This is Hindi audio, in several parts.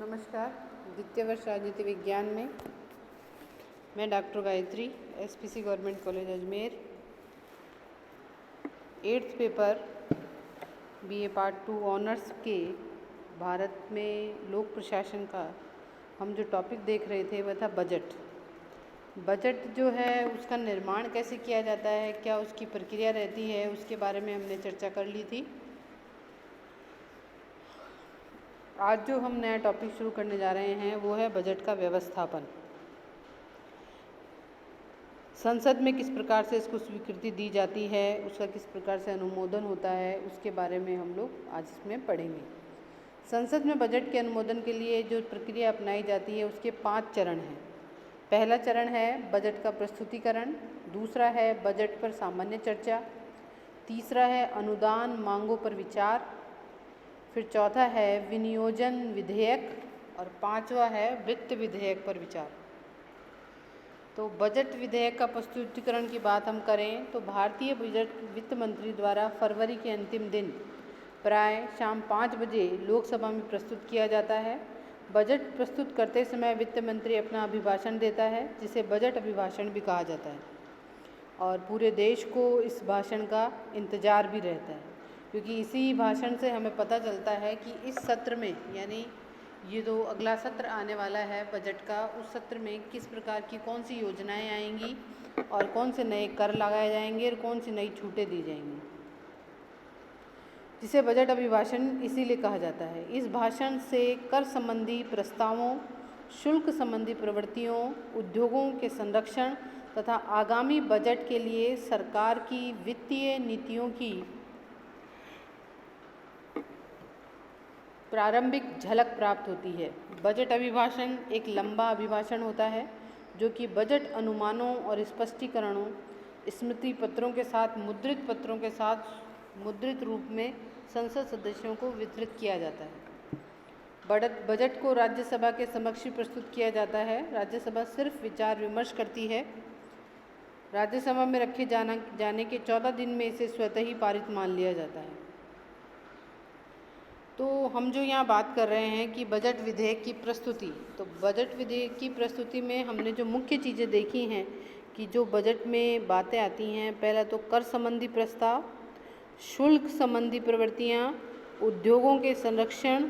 नमस्कार। द्वितीय वर्ष राजनीति विज्ञान में मैं doctor Gayatri, SPC government college Ajmer, 8th paper BA part 2 honours के भारत में लोक प्रशासन का हम जो टॉपिक देख रहे थे वह था बजट। बजट जो है उसका निर्माण कैसे किया जाता है, क्या उसकी प्रक्रिया रहती है, उसके बारे में हमने चर्चा कर ली थी। आज जो हम नया टॉपिक शुरू करने जा रहे हैं वो है बजट का व्यवस्थापन। संसद में किस प्रकार से इसको स्वीकृति दी जाती है, उसका किस प्रकार से अनुमोदन होता है, उसके बारे में हम लोग आज इसमें पढ़ेंगे। संसद में बजट के अनुमोदन के लिए जो प्रक्रिया अपनाई जाती है उसके 5 चरण हैं। पहला चरण है बजट का प्रस्तुतिकरण, दूसरा है बजट पर सामान्य चर्चा, तीसरा है अनुदान मांगों पर विचार, फिर चौथा है विनियोजन विधेयक और 5वां है वित्त विधेयक पर विचार। तो बजट विधेयक का प्रस्तुतिकरण की बात हम करें तो भारतीय बजट वित्त मंत्री द्वारा फरवरी के अंतिम दिन प्राय शाम 5 बजे लोकसभा में प्रस्तुत किया जाता है। बजट प्रस्तुत करते समय वित्त मंत्री अपना अभिभाषण देता है, जिसे बजट अभिभाषण भी कहा जाता है, और पूरे देश को इस भाषण का इंतज़ार भी रहता है, क्योंकि इसी भाषण से हमें पता चलता है कि इस सत्र में, यानी ये जो अगला सत्र आने वाला है बजट का, उस सत्र में किस प्रकार की कौन सी योजनाएं आएंगी और कौन से नए कर लगाए जाएंगे और कौन सी नई छूटें दी जाएंगी, जिसे बजट अभिभाषण इसीलिए कहा जाता है। इस भाषण से कर संबंधी प्रस्तावों, शुल्क संबंधी प्रवृत्तियों, उद्योगों के संरक्षण तथा आगामी बजट के लिए सरकार की वित्तीय नीतियों की प्रारंभिक झलक प्राप्त होती है। बजट अभिभाषण एक लंबा अभिभाषण होता है जो कि बजट अनुमानों और स्पष्टीकरणों, स्मृति पत्रों के साथ, मुद्रित पत्रों के साथ मुद्रित रूप में संसद सदस्यों को वितरित किया जाता है। बजट को राज्यसभा के समक्ष प्रस्तुत किया जाता है। राज्यसभा सिर्फ विचार विमर्श करती है। राज्यसभा में रखे जाने के 14 दिन में इसे स्वतः ही पारित मान लिया जाता है। तो हम जो यहाँ बात कर रहे हैं कि बजट विधेयक की प्रस्तुति, तो बजट विधेयक की प्रस्तुति में हमने जो मुख्य चीज़ें देखी हैं कि जो बजट में बातें आती हैं, पहला तो कर संबंधी प्रस्ताव, शुल्क संबंधी प्रवृत्तियाँ, उद्योगों के संरक्षण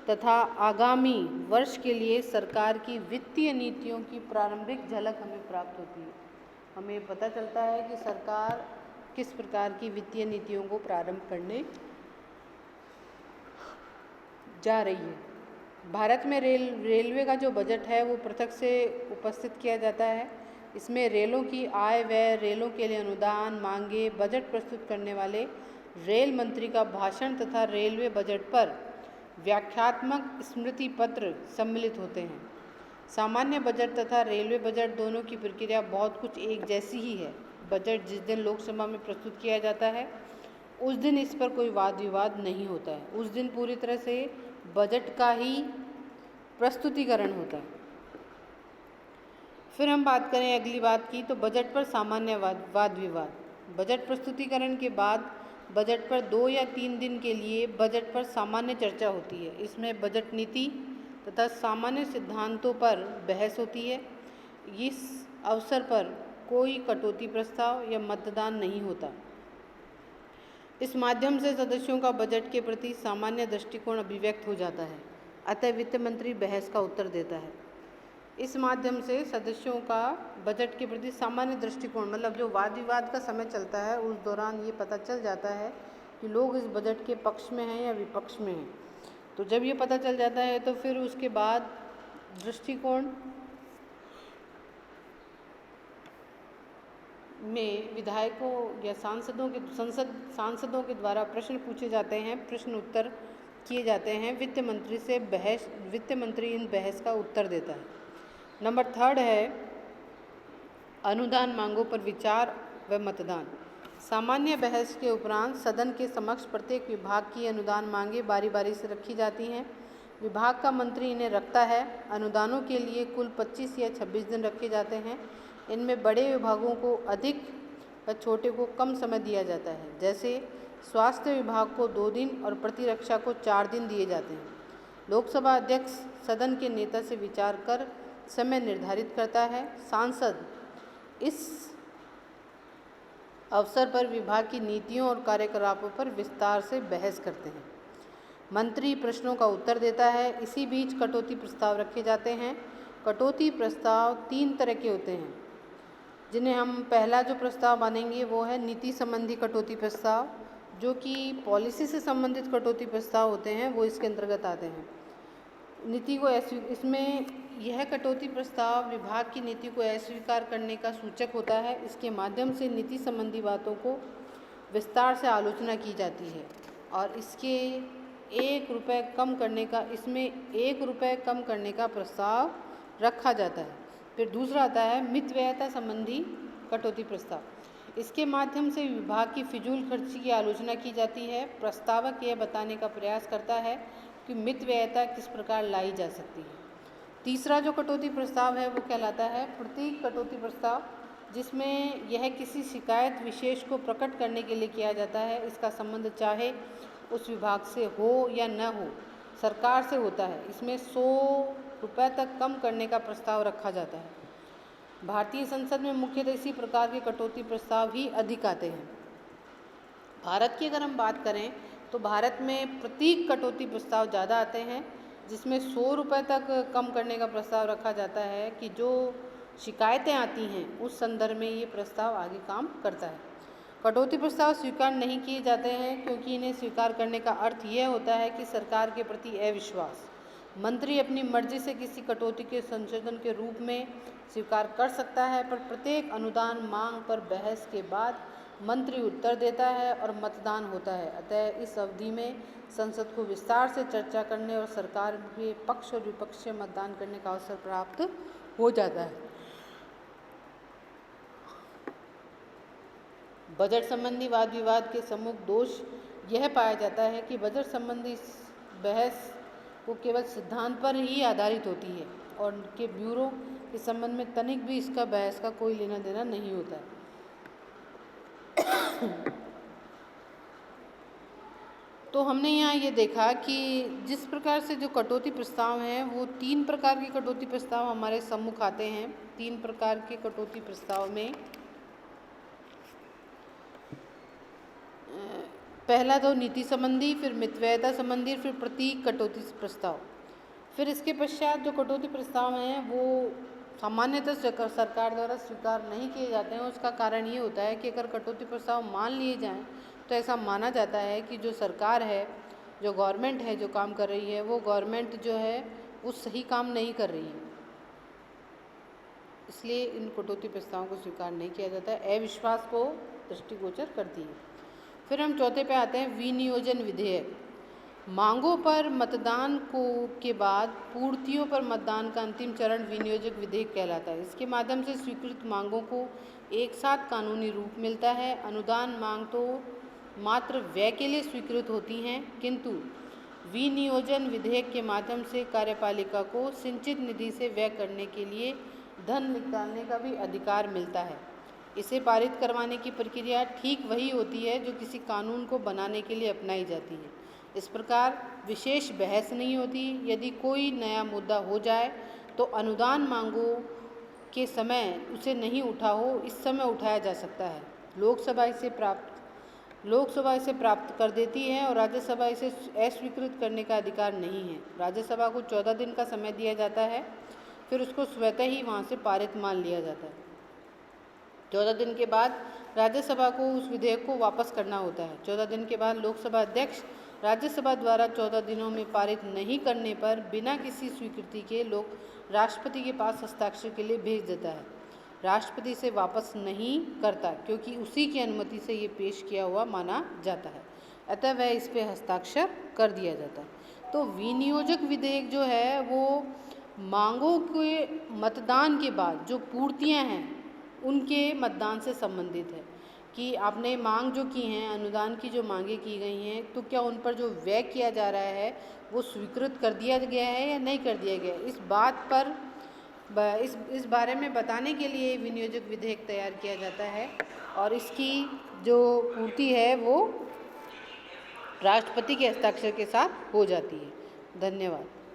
तथा आगामी वर्ष के लिए सरकार की वित्तीय नीतियों की प्रारंभिक झलक हमें प्राप्त होती है। हमें पता चलता है कि सरकार किस प्रकार की वित्तीय नीतियों को प्रारंभ करने जा रही है। भारत में रेलवे का जो बजट है वो पृथक से उपस्थित किया जाता है। इसमें रेलों की आय व्यय, रेलों के लिए अनुदान मांगे, बजट प्रस्तुत करने वाले रेल मंत्री का भाषण तथा रेलवे बजट पर व्याख्यात्मक स्मृति पत्र सम्मिलित होते हैं। सामान्य बजट तथा रेलवे बजट दोनों की प्रक्रिया बहुत कुछ एक जैसी ही है। बजट जिस दिन लोकसभा में प्रस्तुत किया जाता है उस दिन इस पर कोई वाद विवाद नहीं होता है। उस दिन पूरी तरह से बजट का ही प्रस्तुतिकरण होता है। फिर हम बात करें अगली बात की, तो बजट पर सामान्य वाद विवाद। बजट प्रस्तुतिकरण के बाद बजट पर 2 या 3 दिन के लिए बजट पर सामान्य चर्चा होती है। इसमें बजट नीति तथा सामान्य सिद्धांतों पर बहस होती है। इस अवसर पर कोई कटौती प्रस्ताव या मतदान नहीं होता। इस माध्यम से सदस्यों का बजट के प्रति सामान्य दृष्टिकोण अभिव्यक्त हो जाता है। अतः वित्त मंत्री बहस का उत्तर देता है। इस माध्यम से सदस्यों का बजट के प्रति सामान्य दृष्टिकोण, मतलब जो वाद विवाद का समय चलता है उस दौरान ये पता चल जाता है कि लोग इस बजट के पक्ष में हैं या विपक्ष में हैं। तो जब ये पता चल जाता है तो फिर उसके बाद दृष्टिकोण में विधायकों या सांसदों के द्वारा प्रश्न पूछे जाते हैं, प्रश्न उत्तर किए जाते हैं। वित्त मंत्री इन बहस का उत्तर देता है। नंबर 3 है अनुदान मांगों पर विचार व मतदान। सामान्य बहस के उपरांत सदन के समक्ष प्रत्येक विभाग की अनुदान मांगे बारी बारी से रखी जाती हैं। विभाग का मंत्री इन्हें रखता है। अनुदानों के लिए कुल 25 या 26 दिन रखे जाते हैं। इनमें बड़े विभागों को अधिक व छोटे को कम समय दिया जाता है। जैसे स्वास्थ्य विभाग को 2 दिन और प्रतिरक्षा को 4 दिन दिए जाते हैं। लोकसभा अध्यक्ष सदन के नेता से विचार कर समय निर्धारित करता है। सांसद इस अवसर पर विभाग की नीतियों और कार्यकलापों पर विस्तार से बहस करते हैं। मंत्री प्रश्नों का उत्तर देता है। इसी बीच कटौती प्रस्ताव रखे जाते हैं। कटौती प्रस्ताव 3 तरह के होते हैं, जिन्हें हम पहला जो प्रस्ताव मानेंगे वो है नीति संबंधी कटौती प्रस्ताव, जो कि पॉलिसी से संबंधित कटौती प्रस्ताव होते हैं, वो इसके अंतर्गत आते हैं। नीति को इसमें यह कटौती प्रस्ताव विभाग की नीति को अस्वीकार करने का सूचक होता है। इसके माध्यम से नीति संबंधी बातों को विस्तार से आलोचना की जाती है और इसके 1 रुपये कम करने का प्रस्ताव रखा जाता है। फिर दूसरा आता है मितव्ययता संबंधी कटौती प्रस्ताव। इसके माध्यम से विभाग की फिजूल खर्ची की आलोचना की जाती है। प्रस्तावक यह बताने का प्रयास करता है कि मितव्ययता किस प्रकार लाई जा सकती है। तीसरा जो कटौती प्रस्ताव है वो कहलाता है प्रतीक कटौती प्रस्ताव, जिसमें यह किसी शिकायत विशेष को प्रकट करने के लिए किया जाता है। इसका संबंध चाहे उस विभाग से हो या न हो, सरकार से होता है। इसमें 100 रुपये तक कम करने का प्रस्ताव रखा जाता है। भारतीय संसद में मुख्यतः इसी प्रकार के कटौती प्रस्ताव ही अधिक आते हैं। भारत की अगर हम बात करें तो भारत में प्रतीक कटौती प्रस्ताव ज़्यादा आते हैं, जिसमें 100 रुपये तक कम करने का प्रस्ताव रखा जाता है कि जो शिकायतें आती हैं उस संदर्भ में ये प्रस्ताव आगे काम करता है। कटौती प्रस्ताव स्वीकार नहीं किए जाते हैं क्योंकि इन्हें स्वीकार करने का अर्थ यह होता है कि सरकार के प्रति अविश्वास। मंत्री अपनी मर्जी से किसी कटौती के संशोधन के रूप में स्वीकार कर सकता है, पर प्रत्येक अनुदान मांग पर बहस के बाद मंत्री उत्तर देता है और मतदान होता है। अतः इस अवधि में संसद को विस्तार से चर्चा करने और सरकार के पक्ष और विपक्ष से मतदान करने का अवसर प्राप्त हो जाता है। बजट संबंधी वाद विवाद के प्रमुख दोष यह पाया जाता है कि बजट संबंधी बहस वो केवल सिद्धांत पर ही आधारित होती है और उनके ब्यूरो के संबंध में तनिक भी इसका बहस का कोई लेना देना नहीं होता है। तो हमने यहाँ ये देखा कि जिस प्रकार से जो कटौती प्रस्ताव हैं वो 3 प्रकार के कटौती प्रस्ताव हमारे सम्मुख आते हैं। 3 प्रकार के कटौती प्रस्ताव में पहला तो नीति संबंधी, फिर मितव्ययता संबंधी, फिर प्रतीक कटौती प्रस्ताव। फिर इसके पश्चात जो कटौती प्रस्ताव हैं वो सामान्यतः सरकार द्वारा स्वीकार नहीं किए जाते हैं। उसका कारण ये होता है कि अगर कटौती प्रस्ताव मान लिए जाएं तो ऐसा माना जाता है कि जो सरकार है, जो गवर्नमेंट है, जो काम कर रही है, वो गवर्नमेंट जो है वो सही काम नहीं कर रही है, इसलिए इन कटौती प्रस्तावों को स्वीकार नहीं किया जाता है। अविश्वास को दृष्टिगोचर करती है। फिर हम चौथे पे आते हैं विनियोजन विधेयक। मांगों पर मतदान के बाद पूर्तियों पर मतदान का अंतिम चरण विनियोजक विधेयक कहलाता है। इसके माध्यम से स्वीकृत मांगों को एक साथ कानूनी रूप मिलता है। अनुदान मांग तो मात्र व्यय के लिए स्वीकृत होती हैं, किंतु विनियोजन विधेयक के माध्यम से कार्यपालिका को सिंचित निधि से व्यय करने के लिए धन निकालने का भी अधिकार मिलता है। इसे पारित करवाने की प्रक्रिया ठीक वही होती है जो किसी कानून को बनाने के लिए अपनाई जाती है। इस प्रकार विशेष बहस नहीं होती। यदि कोई नया मुद्दा हो जाए तो अनुदान मांगों के समय उसे नहीं उठा हो, इस समय उठाया जा सकता है। लोकसभा इसे प्राप्त कर देती है और राज्यसभा इसे अस्वीकृत करने का अधिकार नहीं है। राज्यसभा को 14 दिन का समय दिया जाता है, फिर उसको स्वतः ही वहाँ से पारित मान लिया जाता है। 14 दिन के बाद राज्यसभा को उस विधेयक को वापस करना होता है। 14 दिन के बाद लोकसभा अध्यक्ष राज्यसभा द्वारा 14 दिनों में पारित नहीं करने पर बिना किसी स्वीकृति के राष्ट्रपति के पास हस्ताक्षर के लिए भेज देता है। राष्ट्रपति से वापस नहीं करता क्योंकि उसी की अनुमति से ये पेश किया हुआ माना जाता है, अतः वह इस पर हस्ताक्षर कर दिया जाता है। तो विनियोजक विधेयक जो है वो मांगों के मतदान के बाद जो पूर्तियां हैं उनके मतदान से संबंधित है कि आपने मांग जो की हैं, अनुदान की जो मांगें की गई हैं, तो क्या उन पर जो व्यय किया जा रहा है वो स्वीकृत कर दिया गया है या नहीं कर दिया गया। इस बात पर इस बारे में बताने के लिए विनियोजक विधेयक तैयार किया जाता है और इसकी जो पूर्ति है वो राष्ट्रपति के हस्ताक्षर के साथ हो जाती है। धन्यवाद।